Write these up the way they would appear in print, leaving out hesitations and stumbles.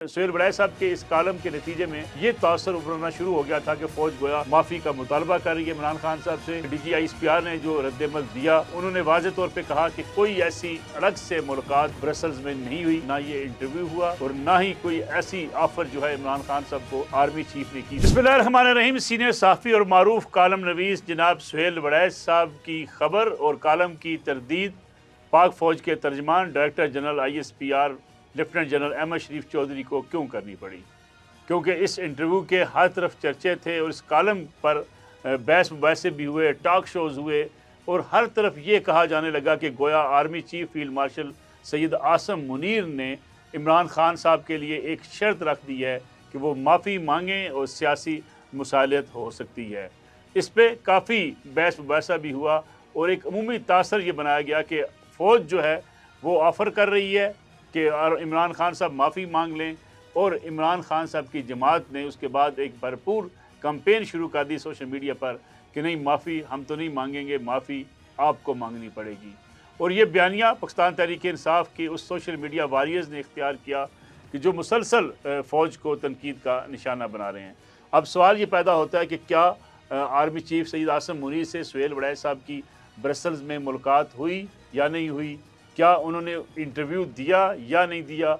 सुहेल वड़ैच साहब के इस कॉलम के नतीजे में ये तासर उभरना शुरू हो गया था कि फौज गोया माफी का मुतालबा कर रही है इमरान खान साहब से। DGISPR ने जो रद्दमल दिया, उन्होंने वाज़े तौर पे कहा कि कोई ऐसी अलग से मुलाकात ब्रसल्स में नहीं हुई, ना ये इंटरव्यू हुआ और ना ही कोई ऐसी ऑफर जो है इमरान खान साहब को आर्मी चीफ ने की। बिस्मिल्लाहिर्रहमानिर्रहीम। सीनियर सहाफ़ी और मारूफ कॉलम नवीस जनाब सुहेल वड़ैच साहब की खबर और कॉलम की तरदीद पाक फौज के तर्जमान director general ISPR lieutenant general Ahmed Sharif Chaudhry को क्यों करनी पड़ी? क्योंकि इस इंटरव्यू के हर तरफ चर्चे थे और इस कॉलम पर बहस मुबाहसे भी हुए, टॉक शोज़ हुए और हर तरफ ये कहा जाने लगा कि गोया army chief field marshal Syed Asim Munir ने इमरान खान साहब के लिए एक शर्त रख दी है कि वो माफ़ी मांगें और सियासी मुसालहत हो सकती है। इस पर काफ़ी बहस मुबाहसा भी हुआ और एक अमूमी तासर ये बनाया गया कि फ़ौज जो है वो ऑफ़र कर रही है कि इमरान खान साहब माफ़ी मांग लें और इमरान खान साहब की जमात ने उसके बाद एक भरपूर कैंपेन शुरू कर दी सोशल मीडिया पर कि नहीं, माफ़ी हम तो नहीं मांगेंगे, माफ़ी आपको मांगनी पड़ेगी। और ये बयानिया पाकिस्तान तहरीक इंसाफ के उस सोशल मीडिया वारियर्स ने इख्तियार किया कि जो मुसलसल फ़ौज को तनकीद का निशाना बना रहे हैं। अब सवाल ये पैदा होता है कि क्या आर्मी चीफ सैयद आसम मुनीर से सुहेल वड़ैच साहब की ब्रसल्स में मुलाकात हुई या नहीं हुई? क्या उन्होंने इंटरव्यू दिया या नहीं दिया?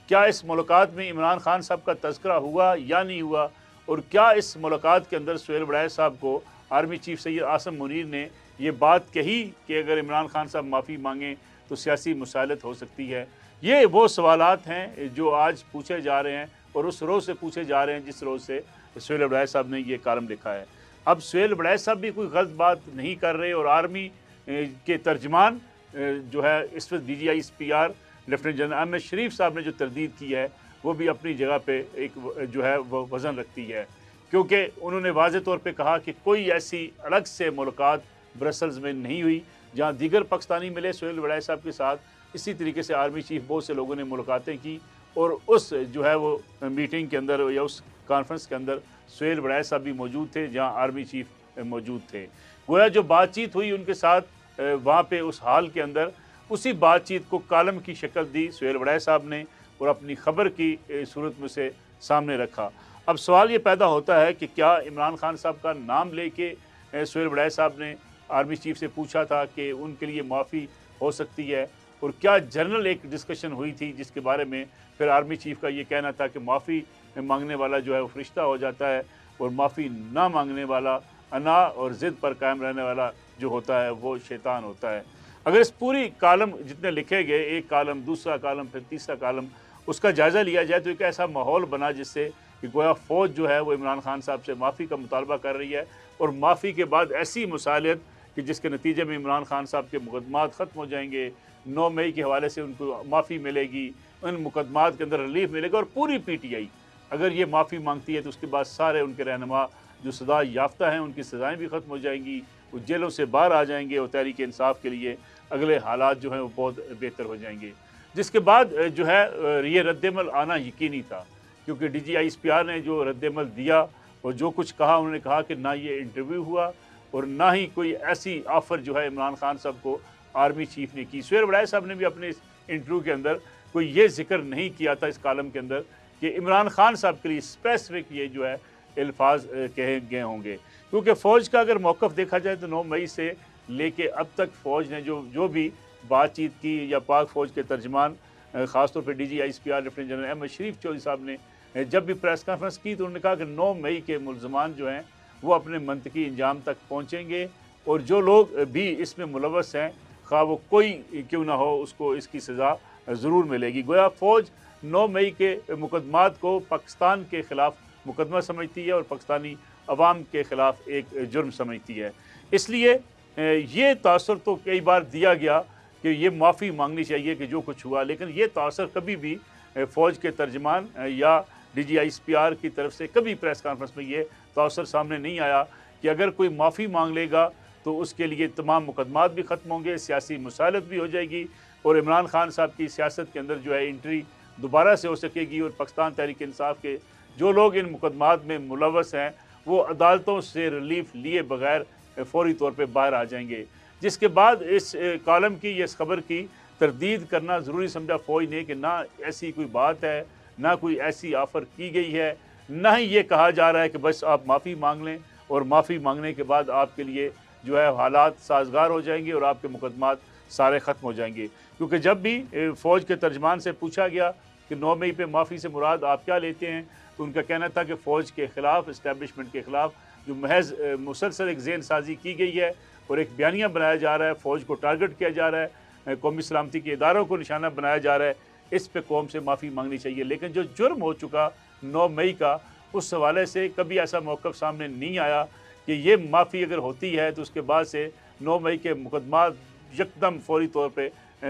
क्या इस मुलाकात में इमरान खान साहब का तज़किरा हुआ या नहीं हुआ? और क्या इस मुलाकात के अंदर सुहेल वड़ैच साहब को आर्मी चीफ सैयद आसम मुनीर ने ये बात कही कि अगर इमरान खान साहब माफ़ी मांगें तो सियासी मुसालहत हो सकती है? ये वो सवालात हैं जो आज पूछे जा रहे हैं और उस रोज़ से पूछे जा रहे हैं जिस रोज़ से सुहेल वड़ैच साहब ने ये कॉलम लिखा है। अब सुहेल वड़ैच साहब भी कोई गलत बात नहीं कर रहे और आर्मी के तर्जमान जो है इस वक्त DGISPR लेफ्टिनेंट जनरल अहमद शरीफ साहब ने जो तरदीद की है वो भी अपनी जगह पे एक जो है वो वज़न रखती है, क्योंकि उन्होंने वाज़े तौर पे कहा कि कोई ऐसी अलग से मुलाकात ब्रसल्स में नहीं हुई जहाँ दीगर पाकिस्तानी मिले सुहेल वड़ैच साहब के साथ। इसी तरीके से आर्मी चीफ बहुत से लोगों ने मुलाकातें की और उस जो है वो मीटिंग के अंदर या उस कॉन्फ्रेंस के अंदर सुहेल वड़ैच साहब भी मौजूद थे जहाँ आर्मी चीफ मौजूद थे। गोया जो बातचीत हुई उनके साथ वहाँ पे उस हाल के अंदर उसी बातचीत को कॉलम की शक्ल दी सुहेल वड़ैच साहब ने और अपनी खबर की सूरत में से सामने रखा। अब सवाल ये पैदा होता है कि क्या इमरान खान साहब का नाम लेके सुहेल वड़ैच साहब ने आर्मी चीफ से पूछा था कि उनके लिए माफ़ी हो सकती है, और क्या जनरल एक डिस्कशन हुई थी जिसके बारे में फिर आर्मी चीफ का ये कहना था कि माफ़ी मांगने वाला जो है वो फरिश्ता हो जाता है और माफ़ी ना मांगने वाला, अना और ज़िद पर कायम रहने वाला जो होता है वो शैतान होता है। अगर इस पूरी कॉलम जितने लिखे गए, एक कॉलम, दूसरा कॉलम, फिर तीसरा कॉलम, उसका जायज़ा लिया जाए तो एक ऐसा माहौल बना जिससे कि गोया फ़ौज जो है वो इमरान खान साहब से माफ़ी का मुतालबा कर रही है और माफ़ी के बाद ऐसी मुसालहत कि जिसके नतीजे में इमरान खान साहब के मुकदमात ख़त्म हो जाएंगे, 9 मई के हवाले से उनको माफ़ी मिलेगी, उन मुकदमात के अंदर रिलीफ मिलेगा और पूरी PTI अगर ये माफ़ी मांगती है तो उसके बाद सारे उनके रहनुमा जो सज़ा याफ्ता हैं उनकी सज़ाएँ भी ख़त्म हो जाएंगी, वो जेलों से बाहर आ जाएंगे और तहरीक इंसाफ के लिए अगले हालात जो हैं वो बहुत बेहतर हो जाएंगे। जिसके बाद जो है ये रद्दमल आना यकीनी था, क्योंकि DGISPR ने जो रद्दमल दिया और जो कुछ कहा, उन्होंने कहा कि ना ये इंटरव्यू हुआ और ना ही कोई ऐसी ऑफ़र जो है इमरान खान साहब को आर्मी चीफ ने की। सुहेल वड़ैच साहब ने भी अपने इस इंटरव्यू के अंदर कोई ये जिक्र नहीं किया था इस कॉलम के अंदर कि इमरान खान साहब के लिए स्पेसिफिक ये जो है अल्फाज कहे गए होंगे, क्योंकि फ़ौज का अगर मौक़िफ़ देखा जाए तो 9 मई से लेके अब तक फ़ौज ने जो भी बातचीत की या पाक फ़ौज के तर्जमान ख़ास तौर पे DGISPR lieutenant general Ahmed Sharif Chaudhary साहब ने जब भी प्रेस कॉन्फ्रेंस की तो उन्होंने कहा कि 9 मई के मुलज़मान जो हैं वो अपने मंतकी इंजाम तक पहुँचेंगे और जो लोग भी इसमें मुलव्वस हैं, खा वो कोई क्यों ना हो, उसको इसकी सज़ा ज़रूर मिलेगी। गोया फ़ौज 9 मई के मुकदमात को पाकिस्तान के ख़िलाफ़ मुकदमा समझती है और पाकिस्तानी अवाम के ख़िलाफ़ एक जुर्म समझती है। इसलिए ये तासर तो कई बार दिया गया कि ये माफ़ी मांगनी चाहिए कि जो कुछ हुआ, लेकिन ये तासर कभी भी फ़ौज के तर्जमान या DGISPR की तरफ से कभी प्रेस कॉन्फ्रेंस में ये तासर सामने नहीं आया कि अगर कोई माफ़ी मांग लेगा तो उसके लिए तमाम मुकदमात भी ख़त्म होंगे, सियासी मुसालहत भी हो जाएगी और इमरान खान साहब की सियासत के अंदर जो है एंट्री दोबारा से हो सकेगी और पाकिस्तान तहरीक इंसाफ के जो लोग इन मुकदमात में मुलव्वस हैं वो अदालतों से रिलीफ लिए बगैर फ़ौरी तौर पे बाहर आ जाएंगे। जिसके बाद इस कॉलम की, इस खबर की तरदीद करना ज़रूरी समझा फ़ौज ने कि ना ऐसी कोई बात है, نہ کوئی ایسی آفر کی گئی ہے، نہ ہی یہ کہا جا رہا ہے کہ بس آپ معافی مانگ لیں اور معافی مانگنے کے بعد آپ کے لیے جو ہے حالات سازگار ہو جائیں گے اور آپ کے مقدمات سارے ختم ہو جائیں گے۔ کیونکہ جب بھی فوج کے ترجمان سے پوچھا گیا کہ 9 مئی پہ معافی سے مراد آپ کیا لیتے ہیں، تو ان کا کہنا تھا کہ فوج کے خلاف، اسٹیبلشمنٹ کے خلاف جو محض مسلسل ایک ذہن سازی کی گئی ہے اور ایک بیانیہ بنایا جا رہا ہے، فوج کو ٹارگٹ کیا جا رہا ہے، قومی سلامتی کے اداروں کو نشانہ بنایا جا رہا ہے، اس پہ قوم سے معافی مانگنی چاہیے۔ لیکن جو جرم ہو چکا 9 مئی کا، اس حوالے سے کبھی ایسا موقف سامنے نہیں آیا کہ یہ معافی اگر ہوتی ہے تو اس کے بعد سے 9 مئی کے مقدمات یکدم فوری طور پہ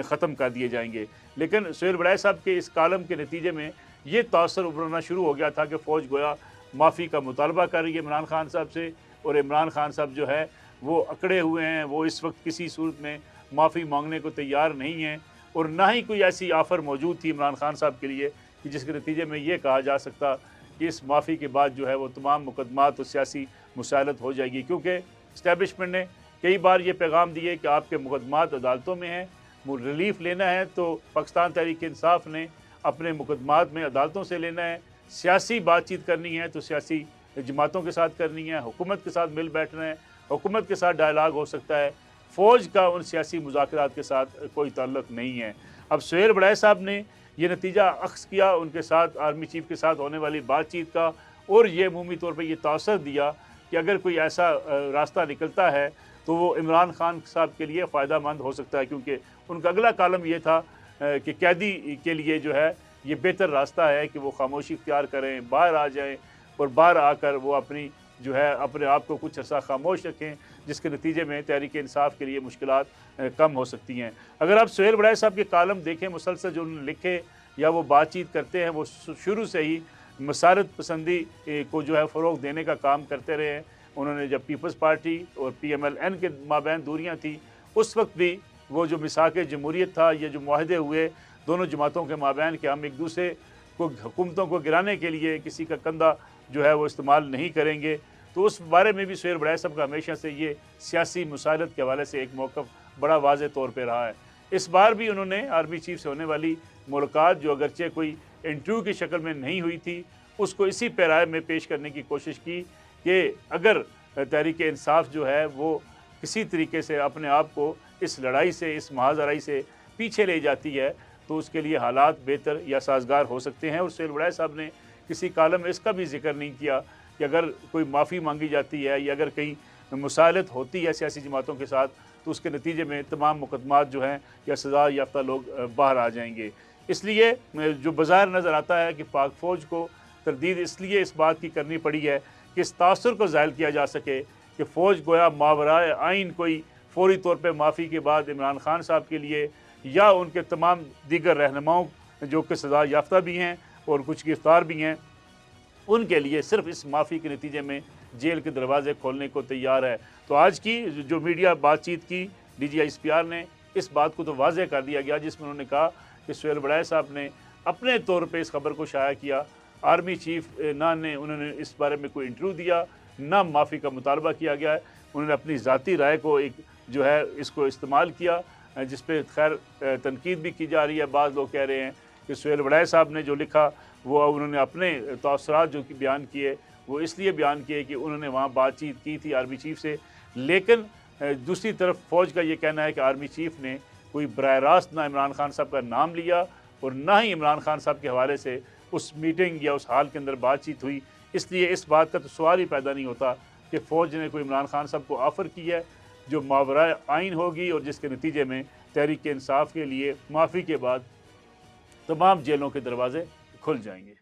ختم کر دیے جائیں گے۔ لیکن سہیل وڑائے صاحب کے اس کالم کے نتیجے میں یہ تاثر ابھرنا شروع ہو گیا تھا کہ فوج گویا معافی کا مطالبہ کر رہی ہے عمران خان صاحب سے، اور عمران خان صاحب جو ہے وہ اکڑے ہوئے ہیں، وہ اس وقت کسی صورت میں معافی مانگنے کو تیار نہیں ہیں، اور نہ ہی کوئی ایسی آفر موجود تھی عمران خان صاحب کے لیے کہ جس کے نتیجے میں یہ کہا جا سکتا کہ اس معافی کے بعد جو ہے وہ تمام مقدمات اور سیاسی مسالت ہو جائے گی۔ کیونکہ اسٹیبلشمنٹ نے کئی بار یہ پیغام دیے کہ آپ کے مقدمات عدالتوں میں ہیں، وہ ریلیف لینا ہے تو پاکستان تحریک انصاف نے اپنے مقدمات میں عدالتوں سے لینا ہے، سیاسی بات چیت کرنی ہے تو سیاسی جماعتوں کے ساتھ کرنی ہے، حکومت کے ساتھ مل بیٹھنا ہے، حکومت کے ساتھ ڈائلاگ ہو سکتا ہے، فوج کا ان سیاسی مذاکرات کے ساتھ کوئی تعلق نہیں ہے۔ اب سہیل وڑائے صاحب نے یہ نتیجہ اخذ کیا ان کے ساتھ آرمی چیف کے ساتھ ہونے والی بات چیت کا، اور یہ عمومی طور پہ یہ تاثر دیا کہ اگر کوئی ایسا راستہ نکلتا ہے تو وہ عمران خان صاحب کے لیے فائدہ مند ہو سکتا ہے، کیونکہ ان کا اگلا کالم یہ تھا کہ قیدی کے لیے جو ہے یہ بہتر راستہ ہے کہ وہ خاموشی اختیار کریں، باہر آ جائیں، اور باہر آ کر وہ اپنی جو ہے اپنے آپ کو کچھ عرصہ خاموش رکھیں، جس کے نتیجے میں تحریک انصاف کے لیے مشکلات کم ہو سکتی ہیں۔ اگر آپ سہیل وڑائے صاحب کے کالم دیکھیں مسلسل جو انہوں نے لکھے یا وہ بات چیت کرتے ہیں، وہ شروع سے ہی مسارت پسندی کو جو ہے فروغ دینے کا کام کرتے رہے ہیں۔ انہوں نے جب پیپلز پارٹی اور پی ایم ایل این کے مابین دوریاں تھیں، اس وقت بھی وہ جو میثاق جمہوریت تھا، یہ جو معاہدے ہوئے دونوں جماعتوں کے مابین کہ ہم ایک دوسرے کو حکومتوں کو گرانے کے لیے کسی کا کندھا جو ہے وہ استعمال نہیں کریں گے، تو اس بارے میں بھی سہیل وڑائے صاحب کا ہمیشہ سے یہ سیاسی مسالت کے حوالے سے ایک موقف بڑا واضح طور پہ رہا ہے۔ اس بار بھی انہوں نے آرمی چیف سے ہونے والی ملاقات، جو اگرچہ کوئی انٹرویو کی شکل میں نہیں ہوئی تھی، اس کو اسی پیرائے میں پیش کرنے کی کوشش کی کہ اگر تحریک انصاف جو ہے وہ کسی طریقے سے اپنے آپ کو اس لڑائی سے، اس محاذ لڑائی سے پیچھے لے جاتی ہے تو اس کے لیے حالات بہتر یا سازگار ہو سکتے ہیں۔ اور سہیل وڑائے صاحب نے کسی کالم میں اس کا بھی ذکر نہیں کیا کہ اگر کوئی معافی مانگی جاتی ہے یا اگر کہیں مسالت ہوتی ہے سیاسی جماعتوں کے ساتھ تو اس کے نتیجے میں تمام مقدمات جو ہیں یا سزا یافتہ لوگ باہر آ جائیں گے۔ اس لیے جو بظاہر نظر آتا ہے کہ پاک فوج کو تردید اس لیے اس بات کی کرنی پڑی ہے کہ اس تاثر کو زائل کیا جا سکے کہ فوج گویا ماورائے آئین کوئی فوری طور پہ معافی کے بعد عمران خان صاحب کے لیے یا ان کے تمام دیگر رہنماؤں جو کہ سزا یافتہ بھی ہیں اور کچھ گرفتار بھی ہیں، ان کے لیے صرف اس معافی کے نتیجے میں جیل کے دروازے کھولنے کو تیار ہے۔ تو آج کی جو میڈیا بات چیت کی D G I S P R نے اس بات کو تو واضح کر دیا گیا، جس میں انہوں نے کہا کہ سہیل وڑائے صاحب نے اپنے طور پہ اس خبر کو شائع کیا، آرمی چیف نہ نے انہوں نے اس بارے میں کوئی انٹرویو دیا، نہ معافی کا مطالبہ کیا گیا ہے، انہوں نے اپنی ذاتی رائے کو ایک جو ہے اس کو استعمال کیا، جس پہ خیر تنقید بھی کی جا رہی ہے۔ بعض لوگ کہہ رہے ہیں کہ سہیل وڑائے صاحب نے جو لکھا وہ انہوں نے اپنے تاثرات جو بیان کیے وہ اس لیے بیان کیے کہ انہوں نے وہاں بات چیت کی تھی آرمی چیف سے، لیکن دوسری طرف فوج کا یہ کہنا ہے کہ آرمی چیف نے کوئی براہ راست نہ عمران خان صاحب کا نام لیا اور نہ ہی عمران خان صاحب کے حوالے سے اس میٹنگ یا اس حال کے اندر بات چیت ہوئی۔ اس لیے اس بات کا تو سوال ہی پیدا نہیں ہوتا کہ فوج نے کوئی عمران خان صاحب کو آفر کی ہے جو ماورائے آئین ہوگی اور جس کے نتیجے میں تحریک انصاف کے لیے معافی کے بعد تمام جیلوں کے دروازے کھل جائیں گے۔